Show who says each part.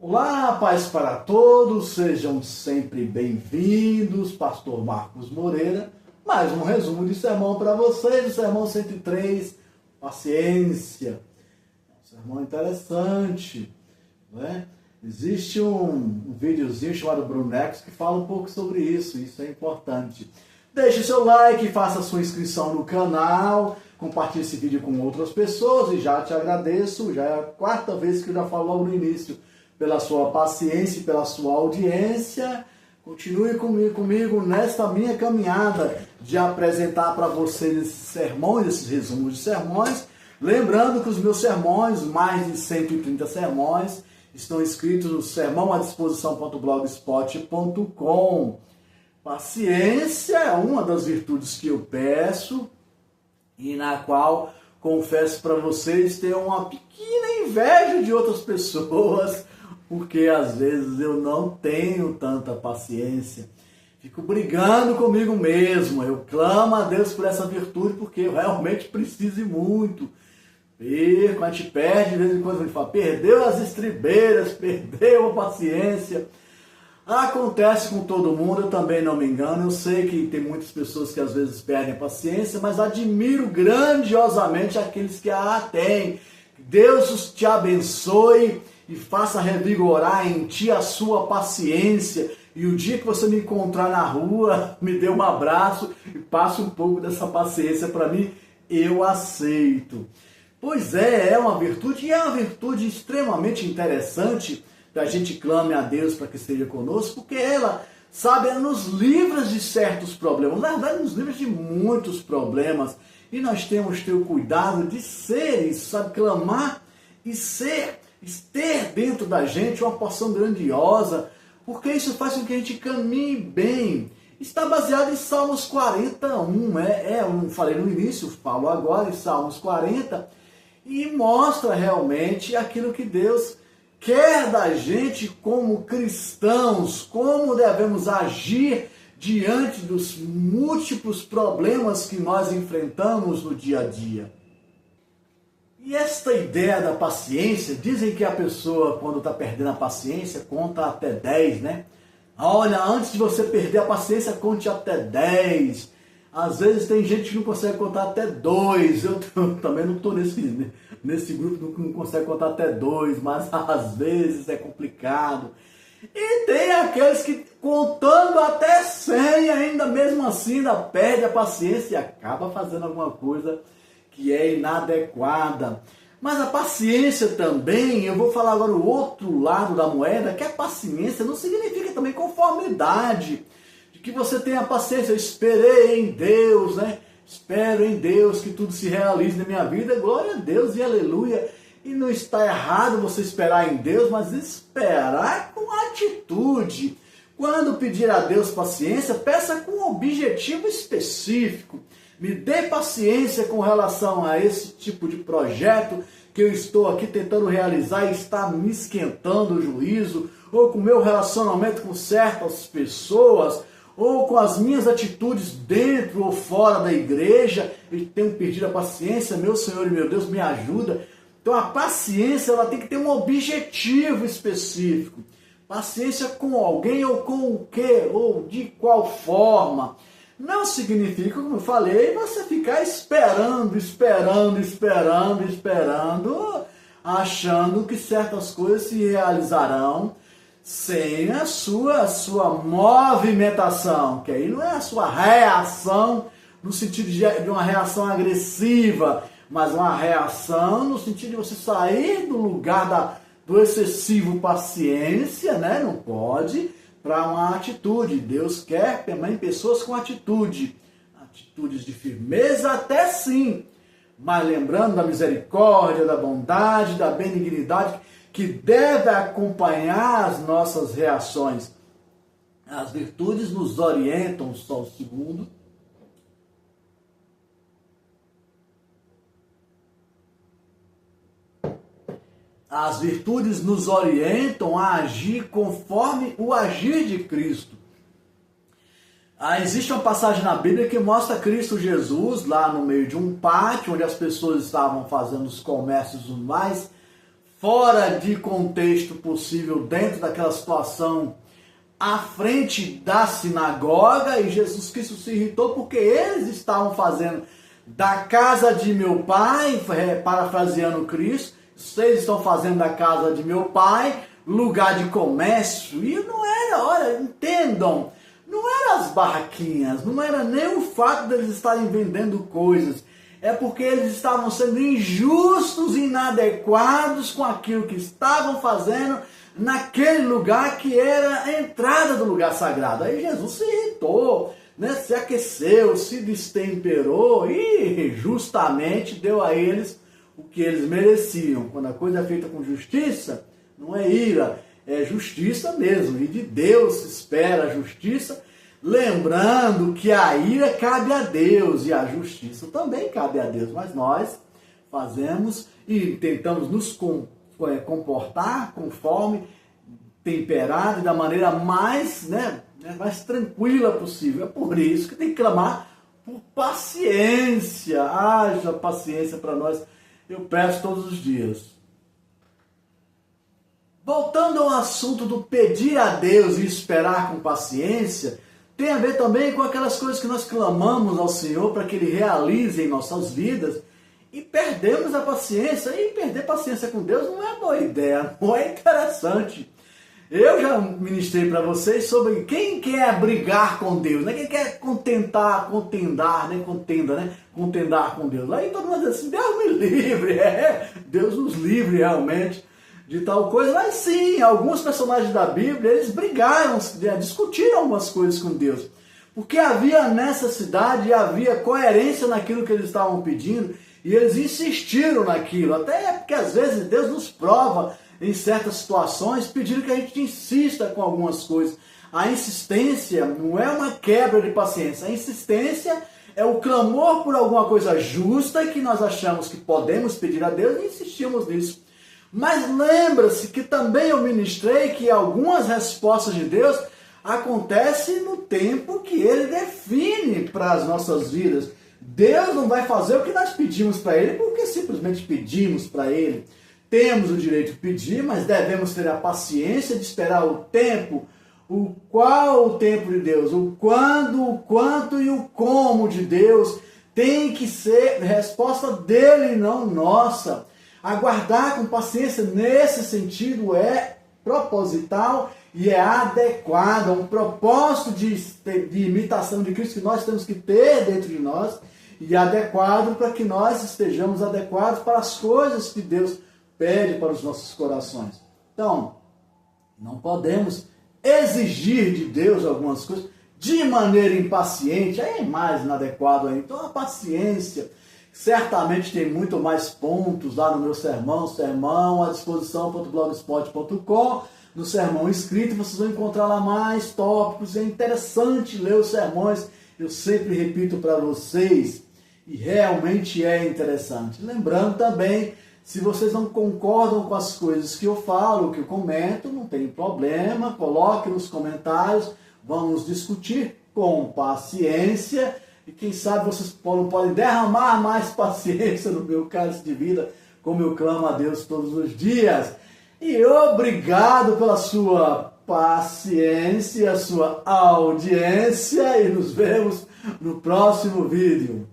Speaker 1: Olá, paz para todos, sejam sempre bem-vindos, Pastor Marcos Moreira, mais um resumo de sermão para vocês, o sermão 103, paciência. Um sermão interessante, né? Existe um videozinho chamado Brunex que fala um pouco sobre isso é importante. Deixe seu like, faça sua inscrição no canal, compartilhe esse vídeo com outras pessoas e já te agradeço, já é a quarta vez que eu já falo logo no início, pela sua paciência e pela sua audiência. Continue comigo nesta minha caminhada de apresentar para vocês esses sermões, esses resumos de sermões. Lembrando que os meus sermões, mais de 130 sermões, estão escritos no sermãoadisposição.blogspot.com. Paciência é uma das virtudes que eu peço e na qual confesso para vocês ter uma pequena inveja de outras pessoas, porque às vezes eu não tenho tanta paciência. Fico brigando comigo mesmo. Eu clamo a Deus por essa virtude porque eu realmente preciso muito. Quando a gente perde, de vez em quando a gente fala, perdeu as estribeiras, perdeu a paciência. Acontece com todo mundo, eu também não me engano. Eu sei que tem muitas pessoas que às vezes perdem a paciência, mas admiro grandiosamente aqueles que a têm. Deus te abençoe e faça revigorar em ti a sua paciência. E o dia que você me encontrar na rua, me dê um abraço e passe um pouco dessa paciência para mim, eu aceito. Pois é uma virtude, e é uma virtude extremamente interessante que a gente clame a Deus para que esteja conosco, porque ela, sabe, nos livra de certos problemas, na verdade nos livra de muitos problemas, e nós temos que ter o cuidado de ser isso, sabe, clamar e ter dentro da gente uma porção grandiosa, porque isso faz com que a gente caminhe bem. Está baseado em Salmos 41, eu falei no início, falo agora em Salmos 40, e mostra realmente aquilo que Deus quer da gente como cristãos, como devemos agir diante dos múltiplos problemas que nós enfrentamos no dia a dia. E esta ideia da paciência, dizem que a pessoa, quando está perdendo a paciência, conta até 10, né? Olha, antes de você perder a paciência, conte até 10. Às vezes tem gente que não consegue contar até 2. Eu também não estou nesse grupo que não consegue contar até 2, mas às vezes é complicado. E tem aqueles que contando até 100, ainda mesmo assim, ainda perde a paciência e acaba fazendo alguma coisa que é inadequada. Mas a paciência também, eu vou falar agora o outro lado da moeda, que a paciência não significa também conformidade. De que você tenha paciência, eu esperei em Deus, né? Espero em Deus que tudo se realize na minha vida, glória a Deus e aleluia. E não está errado você esperar em Deus, mas esperar com atitude. Quando pedir a Deus paciência, peça com um objetivo específico. Me dê paciência com relação a esse tipo de projeto que eu estou aqui tentando realizar e está me esquentando o juízo, ou com o meu relacionamento com certas pessoas, ou com as minhas atitudes dentro ou fora da igreja, e tenho pedido a paciência, meu Senhor e meu Deus, me ajuda. Então a paciência ela tem que ter um objetivo específico. Paciência com alguém ou com o quê? Ou de qual forma? Não significa, como eu falei, você ficar esperando, achando que certas coisas se realizarão sem a sua movimentação, que aí não é a sua reação no sentido de uma reação agressiva, mas uma reação no sentido de você sair do lugar do excessivo paciência, né? Não pode, para uma atitude. Deus quer também pessoas com atitudes de firmeza até sim, mas lembrando da misericórdia, da bondade, da benignidade, que deve acompanhar as nossas reações. As virtudes nos orientam, só um segundo. As virtudes nos orientam a agir conforme o agir de Cristo. Existe uma passagem na Bíblia que mostra Cristo Jesus lá no meio de um pátio, onde as pessoas estavam fazendo os comércios mais fora de contexto possível, dentro daquela situação, à frente da sinagoga, e Jesus Cristo se irritou porque eles estavam fazendo da casa de meu pai, parafraseando Cristo, vocês estão fazendo da casa de meu pai lugar de comércio. E não era, olha, entendam, não eram as barraquinhas, não era nem o fato deles estarem vendendo coisas, é porque eles estavam sendo injustos e inadequados com aquilo que estavam fazendo naquele lugar que era a entrada do lugar sagrado. Aí Jesus se irritou, né? Se aqueceu, se destemperou e justamente deu a eles o que eles mereciam. Quando a coisa é feita com justiça, não é ira, é justiça mesmo. E de Deus se espera a justiça, lembrando que a ira cabe a Deus e a justiça também cabe a Deus. Mas nós fazemos e tentamos nos comportar conforme temperado e da maneira mais, mais tranquila possível. É por isso que tem que clamar por paciência. Haja paciência para nós. Eu peço todos os dias. Voltando ao assunto do pedir a Deus e esperar com paciência, tem a ver também com aquelas coisas que nós clamamos ao Senhor para que Ele realize em nossas vidas e perdemos a paciência. E perder paciência com Deus não é boa ideia, não é interessante. Eu já ministrei para vocês sobre quem quer brigar com Deus, né? Quem quer contendar com Deus. Aí todo mundo diz assim, Deus me livre, Deus nos livre realmente de tal coisa. Mas sim, alguns personagens da Bíblia, eles brigaram, discutiram algumas coisas com Deus. Porque havia necessidade e havia coerência naquilo que eles estavam pedindo e eles insistiram naquilo. Até porque às vezes Deus nos prova em certas situações, pedindo que a gente insista com algumas coisas. A insistência não é uma quebra de paciência. A insistência é o clamor por alguma coisa justa que nós achamos que podemos pedir a Deus e insistimos nisso. Mas lembra-se que também eu ministrei que algumas respostas de Deus acontecem no tempo que Ele define para as nossas vidas. Deus não vai fazer o que nós pedimos para Ele porque simplesmente pedimos para Ele. Temos o direito de pedir, mas devemos ter a paciência de esperar o tempo. Qual o tempo de Deus? O quando, o quanto e o como de Deus tem que ser resposta dele, não nossa. Aguardar com paciência nesse sentido é proposital e é adequado. É um propósito de imitação de Cristo que nós temos que ter dentro de nós e adequado para que nós estejamos adequados para as coisas que Deus pede para os nossos corações. Então, não podemos exigir de Deus algumas coisas de maneira impaciente, aí é mais inadequado aí. Então, a paciência, certamente tem muito mais pontos lá no meu sermão à disposição.blogspot.com. No sermão escrito, vocês vão encontrar lá mais tópicos. É interessante ler os sermões, eu sempre repito para vocês, e realmente é interessante. Lembrando também, se vocês não concordam com as coisas que eu falo, que eu comento, não tem problema, coloque nos comentários, vamos discutir com paciência e quem sabe vocês podem derramar mais paciência no meu cálice de vida, como eu clamo a Deus todos os dias. E obrigado pela sua paciência, sua audiência e nos vemos no próximo vídeo.